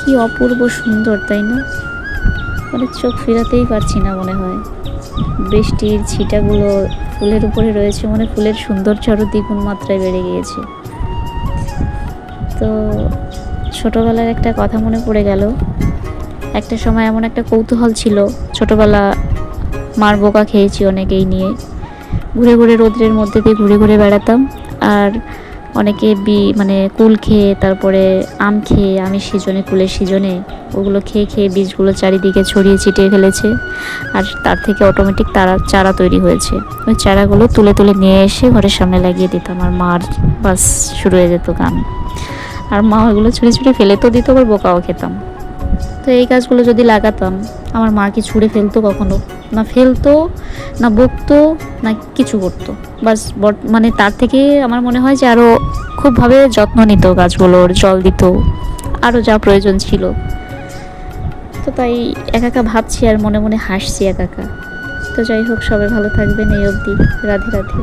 কি অপূর্ব সুন্দর, তাই না? মানে চোখ ফেরাতেই পারছি না মনে হয়। বৃষ্টির ছিটাগুলো ফুলের উপরে রয়েছে, মানে ফুলের সৌন্দর্য আরও দ্বিগুণ মাত্রায় বেড়ে গিয়েছে। তো ছোটবেলার একটা কথা মনে পড়ে গেল। একটা সময় এমন একটা কৌতূহল ছিল, ছোটবেলা মার বোকা খেয়েছি অনেকেই নিয়ে, ঘুরে ঘুরে রোদ্রের মধ্যে দিয়ে ঘুরে ঘুরে বেড়াতাম। আর অনেকে মানে কুল খেয়ে, তারপরে আম খেয়ে, আমি সিজনে কুলের সিজনে ওগুলো খেয়ে খেয়ে বীজগুলো চারিদিকে ছড়িয়ে ছিটিয়ে ফেলেছে। আর তার থেকে অটোমেটিক চারা তৈরি হয়েছে। ওই চারাগুলো তুলে তুলে নিয়ে এসে ঘরের সামনে লাগিয়ে দিতাম, আর মার বাস শুরু হয়ে যেত গান। আর মা ওইগুলো ছুঁড়ে ছুঁড়ে ফেলে তো দিত, আবার বোকাও খেতাম। তো এই গাছগুলো যদি লাগাতাম, আমার মা কি ছুঁড়ে ফেলতো কখনো? না ফেলতো, না বকতো, না কিছু করতো। বাস মানে তার থেকে আমার মনে হয় যে আরও খুবভাবে যত্ন নিত গাছগুলোর, জল দিত, আরও যা প্রয়োজন ছিল। তো তাই একা একা ভাবছি আর মনে মনে হাসছি একা একা। তো যাই হোক, সবাই ভালো থাকবেন। এই অবধি, রাধে রাধে।